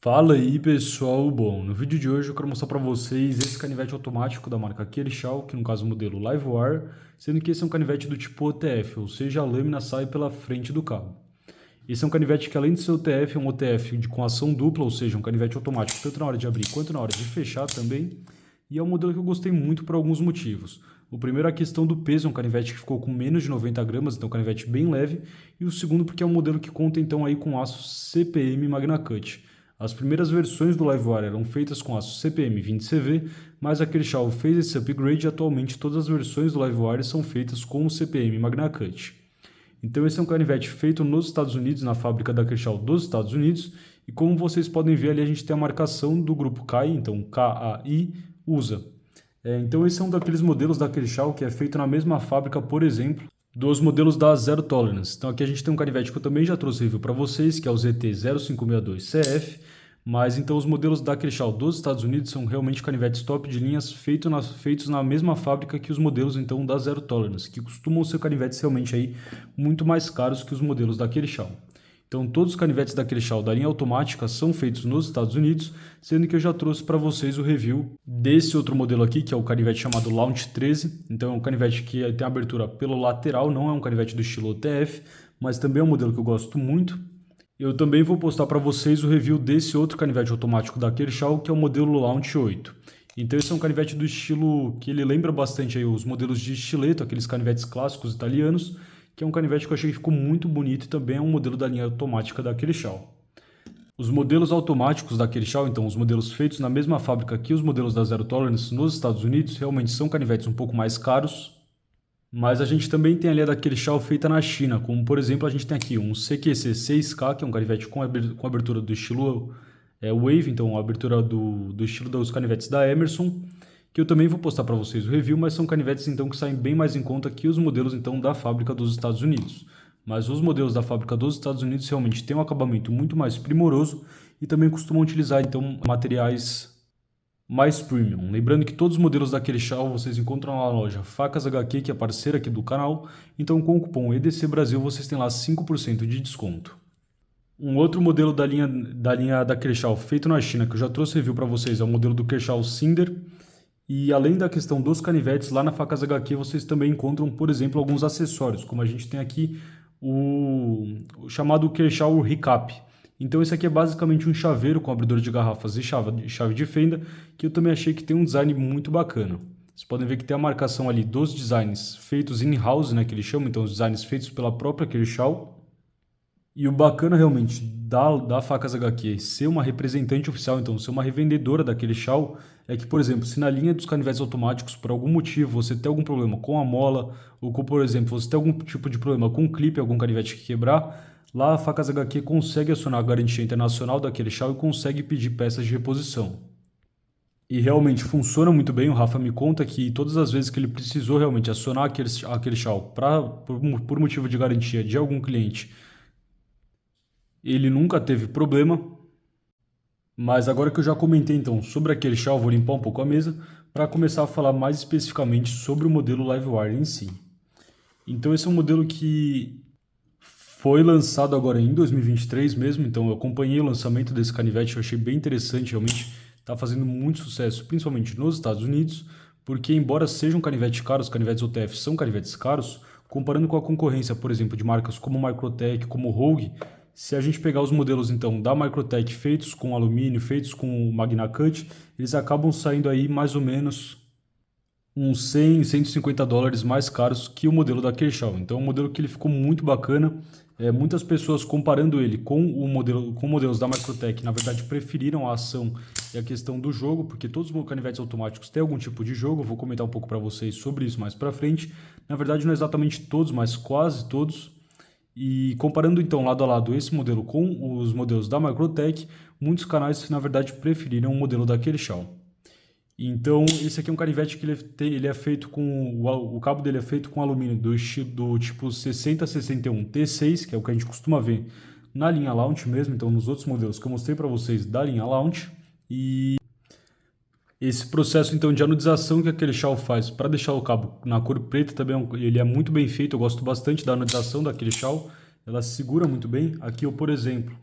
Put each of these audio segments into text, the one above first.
Fala aí pessoal, bom, no vídeo de hoje eu quero mostrar para vocês esse canivete automático da marca Kershaw, que no caso é o modelo Livewire, sendo que esse é um canivete do tipo OTF, ou seja, a lâmina sai pela frente do cabo. Esse é um canivete que além de ser OTF, é um OTF com ação dupla, ou seja, um canivete automático tanto na hora de abrir quanto na hora de fechar também, e é um modelo que eu gostei muito por alguns motivos. O primeiro é a questão do peso, é um canivete que ficou com menos de 90 gramas, então é um canivete bem leve, e o segundo porque é um modelo que conta então aí com aço CPM Magna Cut. As primeiras versões do Livewire eram feitas com aço CPM 20CV, mas a Kershaw fez esse upgrade e atualmente todas as versões do Livewire são feitas com o CPM Magna Cut. Então esse é um canivete feito nos Estados Unidos, na fábrica da Kershaw dos Estados Unidos, e como vocês podem ver ali a gente tem a marcação do grupo KAI, então KAI, USA. Então esse é um daqueles modelos da Kershaw que é feito na mesma fábrica, por exemplo, dos modelos da Zero Tolerance. Então aqui a gente tem um canivete que eu também já trouxe review para vocês, que é o ZT0562CF, mas então os modelos da Kershaw dos Estados Unidos são realmente canivetes top de linhas feitos na mesma fábrica que os modelos então da Zero Tolerance, que costumam ser canivetes realmente aí muito mais caros que os modelos da Kershaw. Então todos os canivetes da Kershaw da linha automática são feitos nos Estados Unidos, sendo que eu já trouxe para vocês o review desse outro modelo aqui, que é o canivete chamado Launch 13. Então é um canivete que tem abertura pelo lateral, não é um canivete do estilo OTF, mas também é um modelo que eu gosto muito. Eu também vou postar para vocês o review desse outro canivete automático da Kershaw, que é o modelo Launch 8. Então esse é um canivete do estilo que ele lembra bastante aí os modelos de estileto, aqueles canivetes clássicos italianos, que é um canivete que eu achei que ficou muito bonito e também é um modelo da linha automática da Kershaw. Os modelos automáticos da Kershaw, então os modelos feitos na mesma fábrica que os modelos da Zero Tolerance nos Estados Unidos, realmente são canivetes um pouco mais caros, mas a gente também tem ali a da Kershaw feita na China, como por exemplo a gente tem aqui um CQC 6K, que é um canivete com abertura do estilo Wave, então a abertura do estilo dos canivetes da Emerson, que eu também vou postar para vocês o review, mas são canivetes então que saem bem mais em conta que os modelos então da fábrica dos Estados Unidos. Mas os modelos da fábrica dos Estados Unidos realmente têm um acabamento muito mais primoroso e também costumam utilizar então materiais mais premium. Lembrando que todos os modelos da Kershaw vocês encontram na loja Facas HQ, que é parceira aqui do canal, então com o cupom EDC Brasil vocês têm lá 5% de desconto. Um outro modelo da linha da Kershaw feito na China, que eu já trouxe review para vocês, é o modelo do Kershaw Cinder. E além da questão dos canivetes, lá na Facas HQ vocês também encontram, por exemplo, alguns acessórios, como a gente tem aqui o chamado Kershaw Recap. Então esse aqui é basicamente um chaveiro com abridor de garrafas e chave de fenda, que eu também achei que tem um design muito bacana. Vocês podem ver que tem a marcação ali dos designs feitos in-house, né, que eles chamam, então os designs feitos pela própria Kershaw. E o bacana realmente da Facas HQ ser uma representante oficial, então ser uma revendedora daquele Kershaw, é que, por exemplo, se na linha dos canivetes automáticos, por algum motivo, você tem algum problema com a mola, ou com, por exemplo, você tem algum tipo de problema com o clipe, algum canivete que quebrar, lá a Facas HQ consegue acionar a garantia internacional daquele Kershaw e consegue pedir peças de reposição. E realmente funciona muito bem. O Rafa me conta que todas as vezes que ele precisou realmente acionar aquele Kershaw por motivo de garantia de algum cliente, ele nunca teve problema. Mas agora que eu já comentei então sobre aquele Kershaw, vou limpar um pouco a mesa para começar a falar mais especificamente sobre o modelo Livewire em si. Então esse é um modelo que foi lançado agora em 2023 mesmo, então eu acompanhei o lançamento desse canivete, eu achei bem interessante, realmente está fazendo muito sucesso, principalmente nos Estados Unidos, porque embora sejam canivetes caros, os canivetes OTF são canivetes caros, comparando com a concorrência, por exemplo, de marcas como Microtech, como Rogue, se a gente pegar os modelos então da Microtech feitos com alumínio, feitos com Magna Cut, eles acabam saindo aí mais ou menos uns 100, 150 dólares mais caros que o modelo da Kershaw. Então é um modelo que ele ficou muito bacana. Muitas pessoas comparando ele com modelos da Microtech, na verdade preferiram a ação e a questão do jogo, porque todos os canivetes automáticos têm algum tipo de jogo. Eu vou comentar um pouco para vocês sobre isso mais para frente. Na verdade não é exatamente todos, mas quase todos. E comparando então lado a lado esse modelo com os modelos da Microtech, muitos canais na verdade preferiram o modelo da Kershaw. Então esse aqui é um canivete que ele é feito com o cabo dele é feito com alumínio do tipo 6061 T6, que é o que a gente costuma ver na linha Launch mesmo, então nos outros modelos que eu mostrei para vocês da linha Launch. E esse processo então de anodização que a Kershaw faz para deixar o cabo na cor preta também ele é muito bem feito. Eu gosto bastante da anodização da Kershaw, ela segura muito bem. Aqui eu, por exemplo,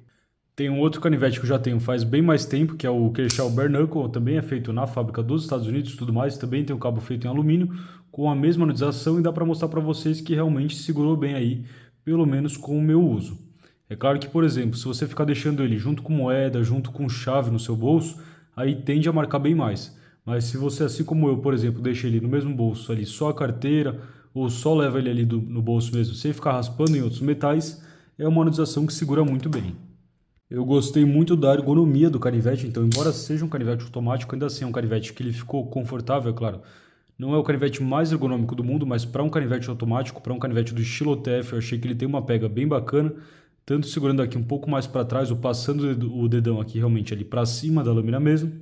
Tem um outro canivete que eu já tenho faz bem mais tempo, que é o Kershaw Bare Knuckle, também é feito na fábrica dos Estados Unidos e tudo mais, também tem um cabo feito em alumínio, com a mesma anodização e dá para mostrar para vocês que realmente segurou bem aí, pelo menos com o meu uso. É claro que, por exemplo, se você ficar deixando ele junto com moeda, junto com chave no seu bolso, aí tende a marcar bem mais. Mas se você, assim como eu, por exemplo, deixa ele no mesmo bolso ali só a carteira, ou só leva ele ali no bolso mesmo, sem ficar raspando em outros metais, é uma anodização que segura muito bem. Eu gostei muito da ergonomia do canivete, então, embora seja um canivete automático, ainda assim é um canivete que ele ficou confortável, é claro. Não é o canivete mais ergonômico do mundo, mas para um canivete automático, para um canivete do estilo OTF, eu achei que ele tem uma pega bem bacana, tanto segurando aqui um pouco mais para trás, ou passando o dedão aqui realmente ali para cima da lâmina mesmo.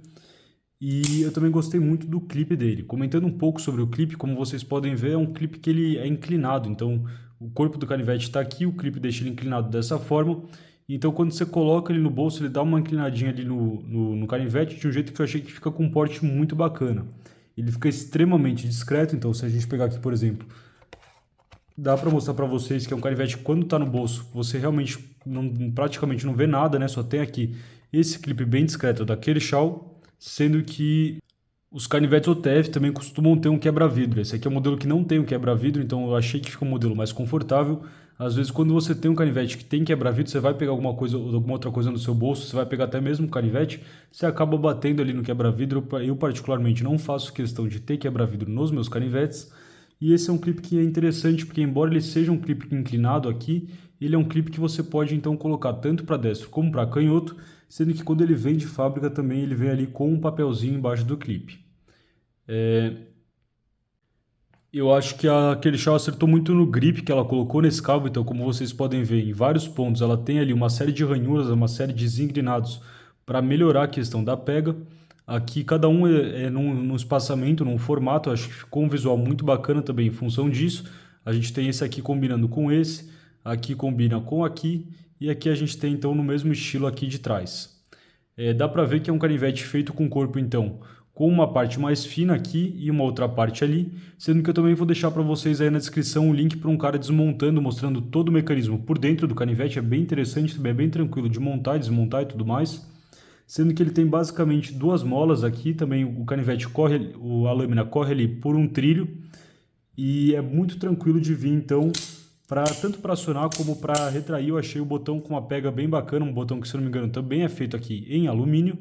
E eu também gostei muito do clipe dele. Comentando um pouco sobre o clipe, como vocês podem ver, é um clipe que ele é inclinado. Então, o corpo do canivete está aqui, o clipe deixa ele inclinado dessa forma. Então, quando você coloca ele no bolso, ele dá uma inclinadinha ali no canivete, de um jeito que eu achei que fica com um porte muito bacana. Ele fica extremamente discreto, então se a gente pegar aqui, por exemplo, dá para mostrar para vocês que é um canivete que quando está no bolso, você realmente praticamente não vê nada, né? Só tem aqui esse clipe bem discreto da Kershaw, sendo que os canivetes OTF também costumam ter um quebra-vidro. Esse aqui é um modelo que não tem um quebra-vidro, então eu achei que fica um modelo mais confortável. Às vezes, quando você tem um canivete que tem quebra-vidro, você vai pegar alguma coisa ou alguma outra coisa no seu bolso, você vai pegar até mesmo o canivete, você acaba batendo ali no quebra-vidro. Eu, particularmente, não faço questão de ter quebra-vidro nos meus canivetes. E esse é um clipe que é interessante, porque embora ele seja um clipe inclinado aqui, ele é um clipe que você pode então colocar tanto para destro como para canhoto, sendo que quando ele vem de fábrica também ele vem ali com um papelzinho embaixo do clipe. Eu acho que a Kershaw acertou muito no grip que ela colocou nesse cabo, então como vocês podem ver em vários pontos ela tem ali uma série de ranhuras, uma série de desengrinados para melhorar a questão da pega. Aqui cada um é num espaçamento, num formato, acho que ficou um visual muito bacana também em função disso. A gente tem esse aqui combinando com esse, aqui combina com aqui e aqui a gente tem então no mesmo estilo aqui de trás. Dá para ver que é um canivete feito com corpo, então, com uma parte mais fina aqui e uma outra parte ali, sendo que eu também vou deixar para vocês aí na descrição o link para um cara desmontando, mostrando todo o mecanismo por dentro do canivete. É bem interessante, também é bem tranquilo de montar, desmontar e tudo mais, sendo que ele tem basicamente duas molas aqui, também o canivete corre, a lâmina corre ali por um trilho, e é muito tranquilo de vir, então, tanto para acionar como para retrair. Eu achei o botão com uma pega bem bacana, um botão que, se não me engano, também é feito aqui em alumínio.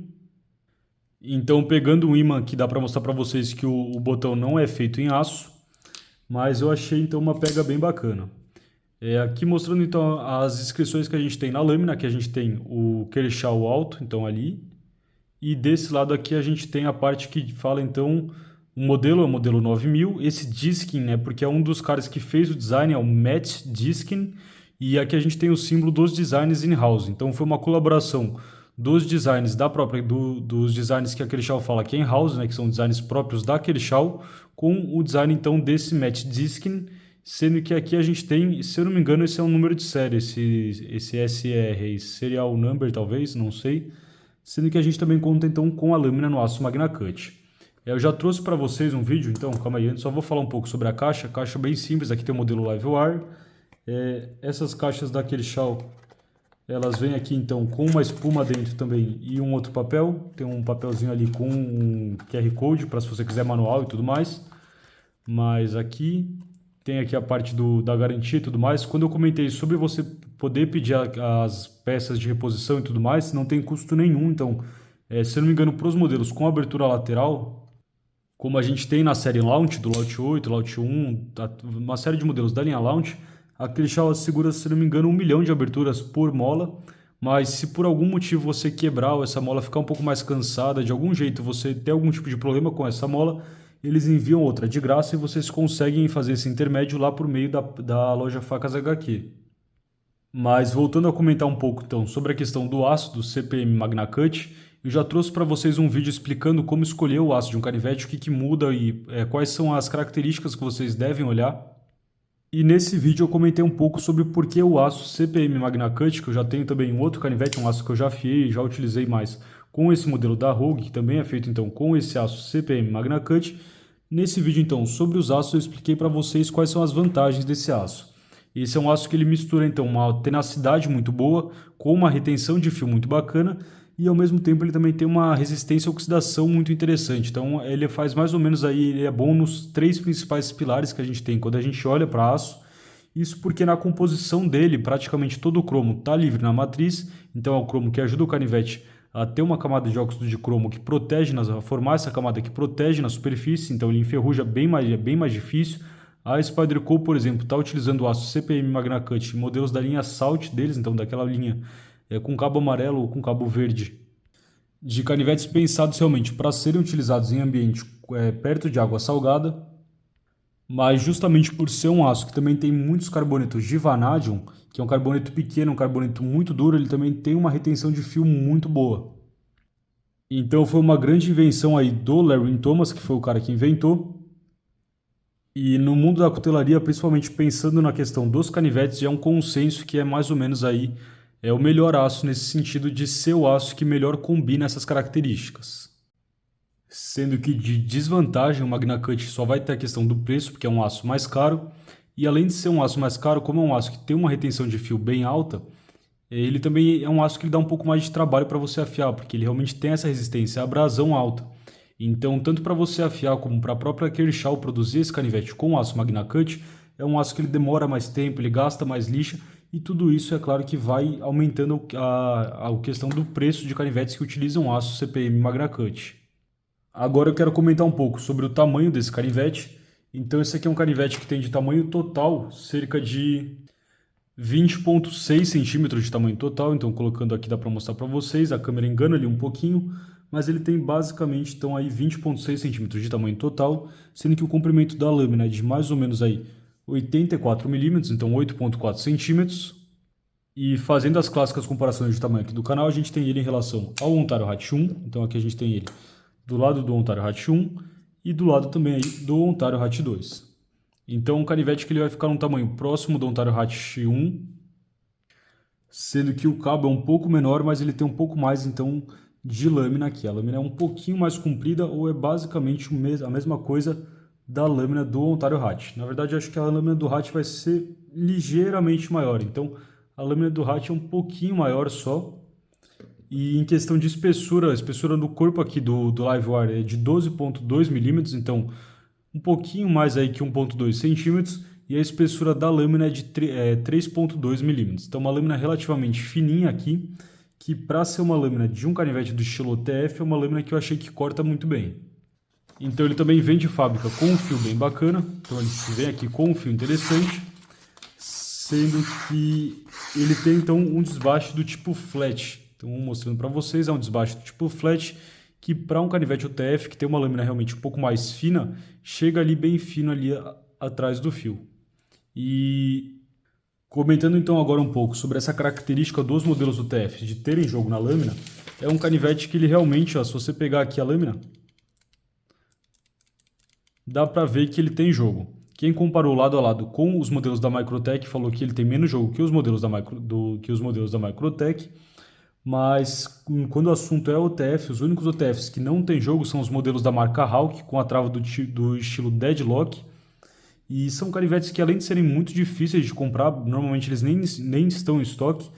Então, pegando um ímã aqui, dá para mostrar para vocês que o botão não é feito em aço, mas eu achei então uma pega bem bacana. Aqui mostrando então as inscrições que a gente tem na lâmina, que a gente tem o Kershaw alto, então ali, e desse lado aqui a gente tem a parte que fala então o modelo é o modelo 9000, esse Diskin, né, porque é um dos caras que fez o design, é o Matt Diskin, e aqui a gente tem o símbolo dos designs in-house. Então foi uma colaboração dos designs dos designs que a Kershaw fala que é in-house, né, que são designs próprios da Kershaw, com o design então desse Matt Diskin, sendo que aqui a gente tem, se eu não me engano, esse é um número de série, esse SR, Serial Number talvez, não sei, sendo que a gente também conta então com a lâmina no aço Magna Cut. Eu já trouxe para vocês um vídeo, então calma aí, antes só vou falar um pouco sobre a caixa bem simples. Aqui tem o modelo LiveWire. Essas caixas da Kershaw, elas vêm aqui então com uma espuma dentro também e um outro papel. Tem um papelzinho ali com um QR Code para se você quiser manual e tudo mais. Mas aqui tem aqui a parte da garantia e tudo mais. Quando eu comentei sobre você poder pedir as peças de reposição e tudo mais, não tem custo nenhum. Então, se eu não me engano, para os modelos com abertura lateral, como a gente tem na série Launch, do Launch 8, Launch 1, uma série de modelos da linha Launch, a Kershaw segura, se não me engano, 1 milhão de aberturas por mola, mas se por algum motivo você quebrar ou essa mola ficar um pouco mais cansada, de algum jeito você ter algum tipo de problema com essa mola, eles enviam outra de graça e vocês conseguem fazer esse intermédio lá por meio da loja Facas HQ. Mas voltando a comentar um pouco então sobre a questão do aço do CPM Magna Cut, eu já trouxe para vocês um vídeo explicando como escolher o aço de um canivete, o que muda e quais são as características que vocês devem olhar. E nesse vídeo eu comentei um pouco sobre por que o aço CPM Magna Cut, que eu já tenho também um outro canivete, um aço que eu já afiei, já utilizei mais com esse modelo da Rogue, que também é feito então com esse aço CPM Magna Cut. Nesse vídeo então sobre os aços eu expliquei para vocês quais são as vantagens desse aço. Esse é um aço que ele mistura então uma tenacidade muito boa com uma retenção de fio muito bacana e ao mesmo tempo ele também tem uma resistência à oxidação muito interessante. Então ele faz mais ou menos aí, ele é bom nos três principais pilares que a gente tem quando a gente olha para aço. Isso porque na composição dele, praticamente todo o cromo está livre na matriz, então é o cromo que ajuda o canivete a ter uma camada de óxido de cromo que protege, a formar essa camada que protege na superfície, então ele enferruja é bem mais difícil. A Spyderco, por exemplo, está utilizando o aço CPM Magna Cut em modelos da linha Salt deles, então daquela linha com cabo amarelo ou com cabo verde, de canivetes pensados realmente para serem utilizados em ambiente perto de água salgada. Mas justamente por ser um aço que também tem muitos carbonetos de vanádio, que é um carboneto pequeno, um carboneto muito duro, ele também tem uma retenção de fio muito boa. Então foi uma grande invenção aí do Larry Thomas, que foi o cara que inventou. E no mundo da cutelaria, principalmente pensando na questão dos canivetes, já é um consenso que é mais ou menos aí o melhor aço nesse sentido de ser o aço que melhor combina essas características. Sendo que de desvantagem o Magna Cut só vai ter a questão do preço, porque é um aço mais caro, e além de ser um aço mais caro, como é um aço que tem uma retenção de fio bem alta, ele também é um aço que ele dá um pouco mais de trabalho para você afiar, porque ele realmente tem essa resistência à abrasão alta. Então, tanto para você afiar como para a própria Kershaw produzir esse canivete com aço Magna Cut, é um aço que ele demora mais tempo, ele gasta mais lixa, e tudo isso é claro que vai aumentando a questão do preço de canivetes que utilizam aço CPM Magna Cut. Agora eu quero comentar um pouco sobre o tamanho desse canivete. Então esse aqui é um canivete que tem de tamanho total cerca de 20,6 centímetros de tamanho total. Então colocando aqui dá para mostrar para vocês, a câmera engana ali um pouquinho, mas ele tem basicamente então aí 20,6 centímetros de tamanho total, sendo que o comprimento da lâmina é de mais ou menos aí 84 milímetros, então 8,4 centímetros. E fazendo as clássicas comparações de tamanho aqui do canal, a gente tem ele em relação ao Ontario Hatch 1, então aqui a gente tem ele do lado do Ontario Hatch 1 e do lado também aí do Ontario Hatch 2. Então, um canivete que ele vai ficar num tamanho próximo do Ontario Hatch 1, sendo que o cabo é um pouco menor, mas ele tem um pouco mais então de lâmina aqui. A lâmina é um pouquinho mais comprida ou é basicamente a mesma coisa da lâmina do Ontario Hatch. Na verdade, eu acho que a lâmina do Hatch vai ser ligeiramente maior. Então, a lâmina do Hatch é um pouquinho maior só. E em questão de espessura, a espessura do corpo aqui do Livewire é de 12,2 milímetros, então um pouquinho mais aí que 1,2 centímetros, e a espessura da lâmina é de 3,2 milímetros. Então uma lâmina relativamente fininha aqui, que para ser uma lâmina de um canivete do estilo OTF, é uma lâmina que eu achei que corta muito bem. Então ele também vem de fábrica com um fio bem bacana, então ele vem aqui com um fio interessante, sendo que ele tem então um desbaste do tipo flat. Então, mostrando para vocês, é um desbaste do tipo flat, que para um canivete UTF, que tem uma lâmina realmente um pouco mais fina, chega ali bem fino ali atrás do fio. E comentando então agora um pouco sobre essa característica dos modelos UTF de terem jogo na lâmina, é um canivete que ele realmente, ó, se você pegar aqui a lâmina, dá para ver que ele tem jogo. Quem comparou lado a lado com os modelos da Microtech falou que ele tem menos jogo que os modelos da Microtech. Mas quando o assunto é OTF, os únicos OTFs que não tem jogo são os modelos da marca Hawk, com a trava do estilo Deadlock. E são canivetes que, além de serem muito difíceis de comprar, normalmente eles nem estão em estoque.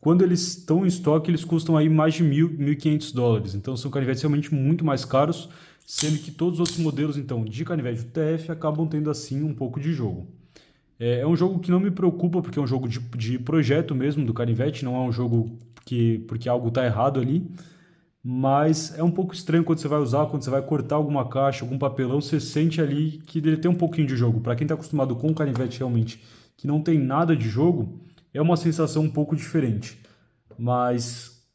Quando eles estão em estoque, eles custam aí mais de $1.500. Então são canivetes realmente muito mais caros, sendo que todos os outros modelos então, de canivete UTF acabam tendo assim um pouco de jogo. É um jogo que não me preocupa, porque é um jogo de projeto mesmo do canivete, não é um jogo porque algo está errado ali, mas é um pouco estranho quando você vai usar, quando você vai cortar alguma caixa, algum papelão, você sente ali que ele tem um pouquinho de jogo. Para quem está acostumado com o canivete realmente, que não tem nada de jogo, é uma sensação um pouco diferente, mas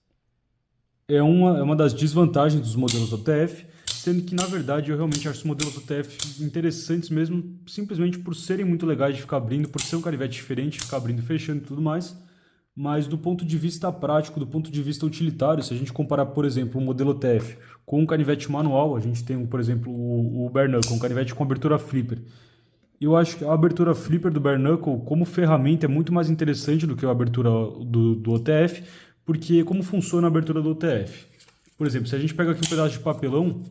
é uma das desvantagens dos modelos OTF, sendo que na verdade eu realmente acho os modelos OTF interessantes mesmo, simplesmente por serem muito legais de ficar abrindo, por ser um canivete diferente, ficar abrindo e fechando e tudo mais. Mas do ponto de vista prático, do ponto de vista utilitário, se a gente comparar, por exemplo, o modelo TF com um canivete manual, a gente tem, por exemplo, o Bare Knuckle, um canivete com abertura flipper. Eu acho que a abertura flipper do Bare Knuckle, como ferramenta, é muito mais interessante do que a abertura do OTF, porque como funciona a abertura do OTF? Por exemplo, se a gente pega aqui um pedaço de papelão,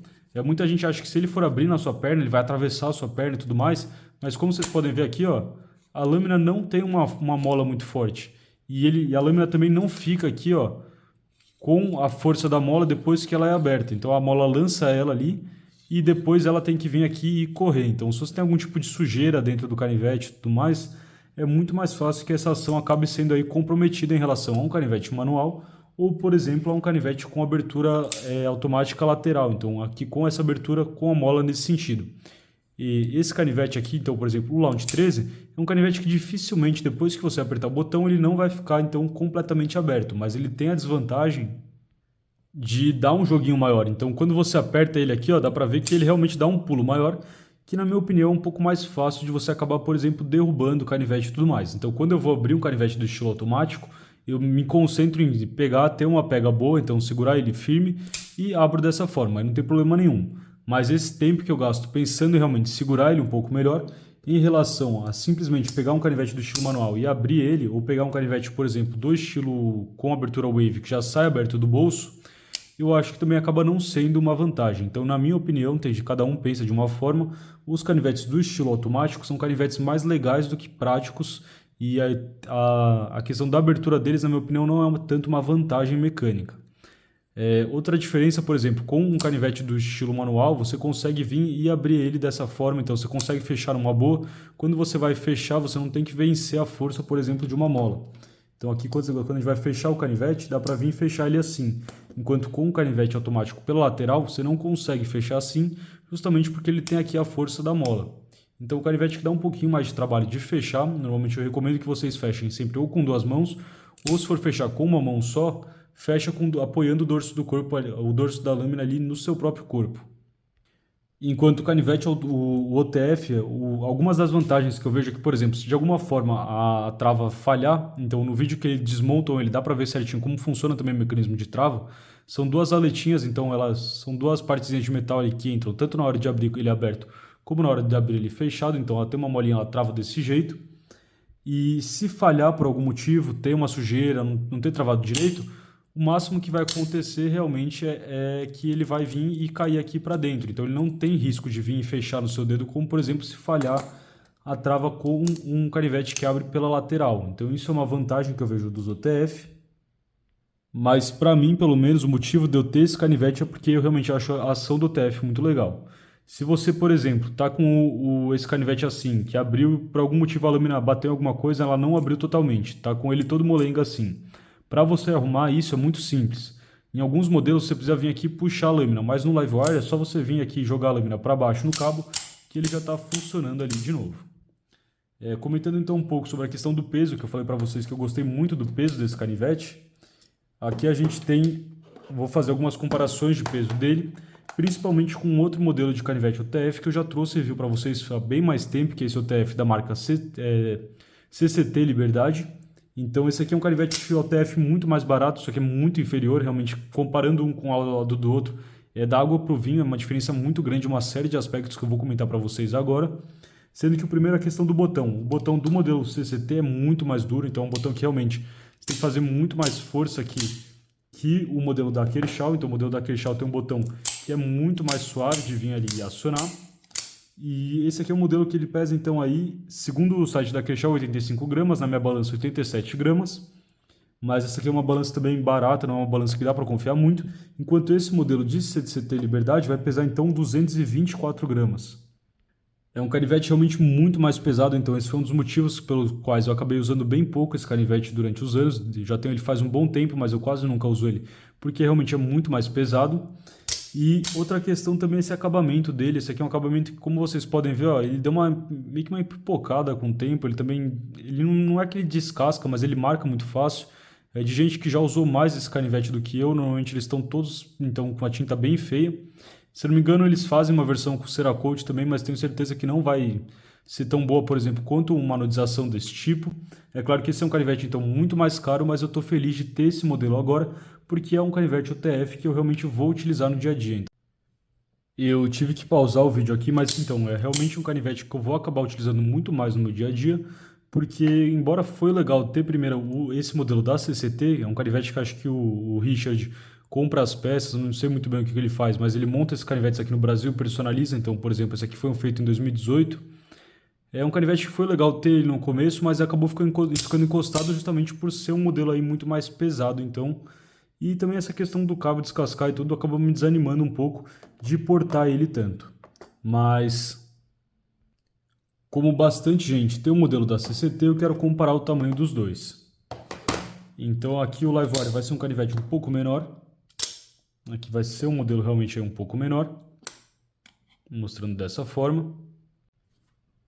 muita gente acha que se ele for abrir na sua perna, ele vai atravessar a sua perna e tudo mais, mas como vocês podem ver aqui, ó, a lâmina não tem uma mola muito forte. E a lâmina também não fica aqui, ó, com a força da mola depois que ela é aberta. Então a mola lança ela ali e depois ela tem que vir aqui e correr. Então se você tem algum tipo de sujeira dentro do canivete e tudo mais, é muito mais fácil que essa ação acabe sendo aí comprometida em relação a um canivete manual ou, por exemplo, a um canivete com abertura automática lateral. Então aqui com essa abertura com a mola nesse sentido. E esse canivete aqui, então, por exemplo, o Launch 13, é um canivete que dificilmente, depois que você apertar o botão, ele não vai ficar, então, completamente aberto. Mas ele tem a desvantagem de dar um joguinho maior. Então, quando você aperta ele aqui, ó, dá pra ver que ele realmente dá um pulo maior, que, na minha opinião, é um pouco mais fácil de você acabar, por exemplo, derrubando o canivete e tudo mais. Então, quando eu vou abrir um canivete do estilo automático, eu me concentro em pegar, ter uma pega boa, então segurar ele firme e abro dessa forma, aí não tem problema nenhum. Mas esse tempo que eu gasto pensando em realmente segurar ele um pouco melhor, em relação a simplesmente pegar um canivete do estilo manual e abrir ele, ou pegar um canivete, por exemplo, do estilo com abertura wave, que já sai aberto do bolso, eu acho que também acaba não sendo uma vantagem. Então, na minha opinião, cada um pensa de uma forma, os canivetes do estilo automático são canivetes mais legais do que práticos, e a questão da abertura deles, na minha opinião, não é tanto uma vantagem mecânica. Outra diferença, por exemplo, com um canivete do estilo manual, você consegue vir e abrir ele dessa forma, então você consegue fechar uma boa. Quando você vai fechar, você não tem que vencer a força, por exemplo, de uma mola. Então aqui, quando a gente vai fechar o canivete, dá para vir e fechar ele assim. Enquanto com o canivete automático pela lateral, você não consegue fechar assim, justamente porque ele tem aqui a força da mola. Então o canivete que dá um pouquinho mais de trabalho de fechar, normalmente eu recomendo que vocês fechem sempre ou com duas mãos, ou se for fechar com uma mão só, fecha apoiando o dorso do corpo, o dorso da lâmina ali no seu próprio corpo. Enquanto o canivete, o OTF, algumas das vantagens que eu vejo aqui, por exemplo, se de alguma forma a trava falhar, então no vídeo que eles desmontam ele dá para ver certinho como funciona também o mecanismo de trava, são duas aletinhas, então elas são duas partezinhas de metal ali que entram tanto na hora de abrir ele aberto, como na hora de abrir ele fechado, então ela tem uma molinha, ela trava desse jeito, e se falhar por algum motivo, tem uma sujeira, não ter travado direito, o máximo que vai acontecer realmente é que ele vai vir e cair aqui para dentro. Então ele não tem risco de vir e fechar no seu dedo, como por exemplo se falhar a trava com um canivete que abre pela lateral. Então isso é uma vantagem que eu vejo dos OTF. Mas para mim, pelo menos, o motivo de eu ter esse canivete é porque eu realmente acho a ação do OTF muito legal. Se você, por exemplo, tá com esse canivete assim, que abriu, por algum motivo a lâmina bateu em alguma coisa, ela não abriu totalmente, tá com ele todo molenga assim. Para você arrumar isso é muito simples. Em alguns modelos você precisa vir aqui e puxar a lâmina, mas no LiveWire é só você vir aqui e jogar a lâmina para baixo no cabo, que ele já está funcionando ali de novo. Comentando então um pouco sobre a questão do peso, que eu falei para vocês que eu gostei muito do peso desse canivete. Aqui a gente tem, vou fazer algumas comparações de peso dele, principalmente com outro modelo de canivete OTF que eu já trouxe review para vocês há bem mais tempo, que é esse OTF da marca CCT Liberdade. Então esse aqui é um canivete de OTF muito mais barato, isso aqui é muito inferior, realmente comparando um com o lado do outro, da água para o vinho é uma diferença muito grande, uma série de aspectos que eu vou comentar para vocês agora. Sendo que o primeiro é a questão do botão. O botão do modelo CCT é muito mais duro, então é um botão que realmente você tem que fazer muito mais força aqui que o modelo da Kershaw. Então o modelo da Kershaw tem um botão que é muito mais suave de vir ali e acionar. E esse aqui é o modelo que ele pesa então aí, segundo o site da Kershaw, 85 gramas, na minha balança 87 gramas. Mas essa aqui é uma balança também barata, não é uma balança que dá para confiar muito. Enquanto esse modelo de CCT Liberdade vai pesar então 224 gramas. É um canivete realmente muito mais pesado, então esse foi um dos motivos pelos quais eu acabei usando bem pouco esse canivete durante os anos. Já tenho ele faz um bom tempo, mas eu quase nunca uso ele, porque realmente é muito mais pesado. E outra questão também é esse acabamento dele. Esse aqui é um acabamento que, como vocês podem ver, ó, ele deu meio que uma pipocada com o tempo. Ele não é que ele descasca, mas ele marca muito fácil. É de gente que já usou mais esse canivete do que eu. Normalmente eles estão todos então com a tinta bem feia. Se não me engano, eles fazem uma versão com Cerakote também, mas tenho certeza que não vai ser tão boa, por exemplo, quanto uma anodização desse tipo. É claro que esse é um canivete então muito mais caro, mas eu estou feliz de ter esse modelo agora, porque é um canivete OTF que eu realmente vou utilizar no dia a dia. Eu tive que pausar o vídeo aqui, mas então é realmente um canivete que eu vou acabar utilizando muito mais no meu dia a dia, porque embora foi legal ter primeiro esse modelo da CCT, é um canivete que acho que o Richard compra as peças, não sei muito bem o que ele faz, mas ele monta esses canivetes aqui no Brasil, personaliza. Então, por exemplo, esse aqui foi feito em 2018. É um canivete que foi legal ter ele no começo, mas acabou ficando encostado justamente por ser um modelo aí muito mais pesado, então. E também essa questão do cabo descascar e tudo acabou me desanimando um pouco de portar ele tanto. Mas, como bastante gente tem o modelo da CCT, eu quero comparar o tamanho dos dois. Então aqui o LiveWire vai ser um canivete um pouco menor. Aqui vai ser um modelo realmente um pouco menor. Mostrando dessa forma.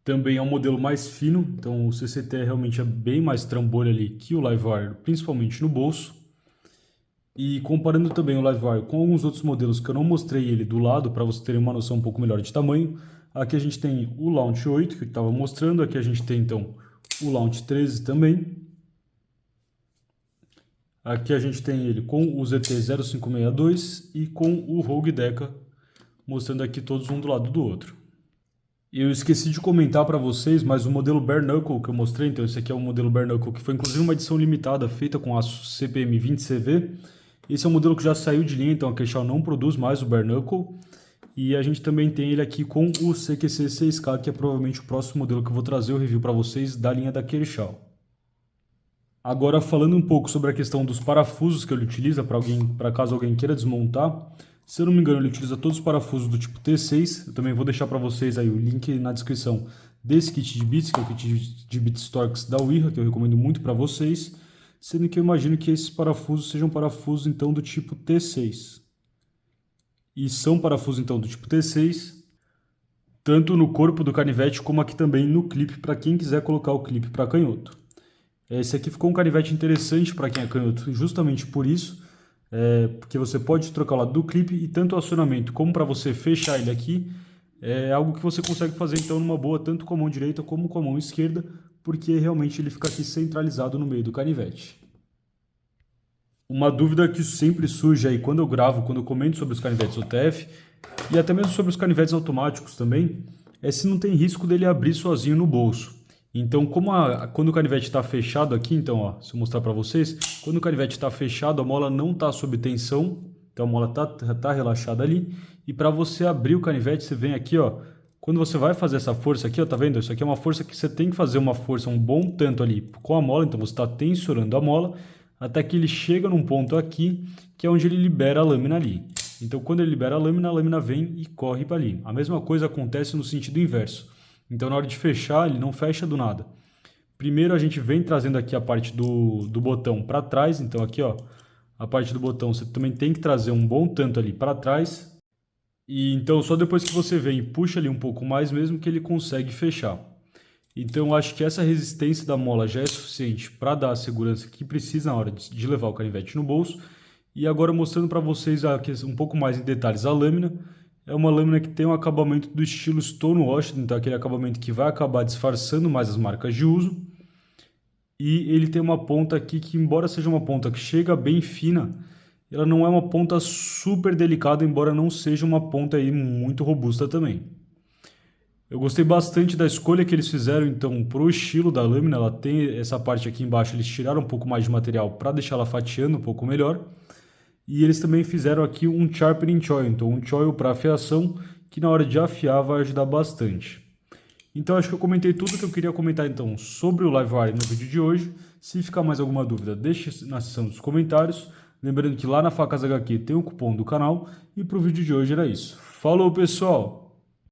Também é um modelo mais fino, então o CCT realmente é bem mais trambolho ali que o LiveWire, principalmente no bolso. E comparando também o LiveWire com alguns outros modelos que eu não mostrei ele do lado, para você terem uma noção um pouco melhor de tamanho, aqui a gente tem o Launch 8, que eu estava mostrando, aqui a gente tem então o Launch 13 também. Aqui a gente tem ele com o ZT-0562 e com o Rogue Deca, mostrando aqui todos um do lado do outro. Eu esqueci de comentar para vocês, mas o modelo Bare Knuckle que eu mostrei, então esse aqui é o modelo Bare Knuckle, que foi inclusive uma edição limitada feita com aço CPM 20CV. Esse é um modelo que já saiu de linha, então a Kershaw não produz mais o Bare Knuckle. E a gente também tem ele aqui com o CQC 6K, que é provavelmente o próximo modelo que eu vou trazer o review para vocês da linha da Kershaw. Agora falando um pouco sobre a questão dos parafusos que ele utiliza para caso alguém queira desmontar. Se eu não me engano, ele utiliza todos os parafusos do tipo T6. Eu também vou deixar para vocês aí o link na descrição desse kit de bits, que é o kit de bits Torx da Wiha, que eu recomendo muito para vocês. Sendo que eu imagino que esses parafusos sejam parafusos então do tipo T6. E são parafusos então do tipo T6, tanto no corpo do canivete como aqui também no clipe, para quem quiser colocar o clipe para canhoto. Esse aqui ficou um canivete interessante para quem é canhoto, justamente por isso. Porque você pode trocar o lado do clipe e tanto o acionamento como para você fechar ele aqui é algo que você consegue fazer então numa boa, tanto com a mão direita como com a mão esquerda, porque realmente ele fica aqui centralizado no meio do canivete. Uma dúvida que sempre surge aí quando eu gravo, quando eu comento sobre os canivetes OTF e até mesmo sobre os canivetes automáticos também, é se não tem risco dele abrir sozinho no bolso. Então, quando o canivete está fechado aqui, então, ó, se eu mostrar para vocês, quando o canivete está fechado, a mola não está sob tensão, então a mola tá relaxada ali. E para você abrir o canivete, você vem aqui, ó, quando você vai fazer essa força aqui, ó, tá vendo? Isso aqui é uma força que você tem que fazer uma força um bom tanto ali com a mola, então você está tensionando a mola, até que ele chega num ponto aqui, que é onde ele libera a lâmina ali. Então, quando ele libera a lâmina vem e corre para ali. A mesma coisa acontece no sentido inverso. Então, na hora de fechar, ele não fecha do nada. Primeiro, a gente vem trazendo aqui a parte do botão para trás. Então, aqui, ó, a parte do botão você também tem que trazer um bom tanto ali para trás. E então, só depois que você vem e puxa ali um pouco mais mesmo que ele consegue fechar. Então, eu acho que essa resistência da mola já é suficiente para dar a segurança que precisa na hora de levar o canivete no bolso. E agora, mostrando para vocês aqui um pouco mais em detalhes a lâmina. É uma lâmina que tem um acabamento do estilo Stonewashed, então aquele acabamento que vai acabar disfarçando mais as marcas de uso. E ele tem uma ponta aqui que, embora seja uma ponta que chega bem fina, ela não é uma ponta super delicada, embora não seja uma ponta aí muito robusta também. Eu gostei bastante da escolha que eles fizeram, então, para o estilo da lâmina. Ela tem essa parte aqui embaixo, eles tiraram um pouco mais de material para deixar ela fatiando um pouco melhor. E eles também fizeram aqui um sharpening choil, então um choil para afiação, que na hora de afiar vai ajudar bastante. Então acho que eu comentei tudo que eu queria comentar então sobre o LiveWire no vídeo de hoje. Se ficar mais alguma dúvida, deixe na seção dos comentários. Lembrando que lá na Facas HQ tem o cupom do canal. E para o vídeo de hoje era isso. Falou, pessoal!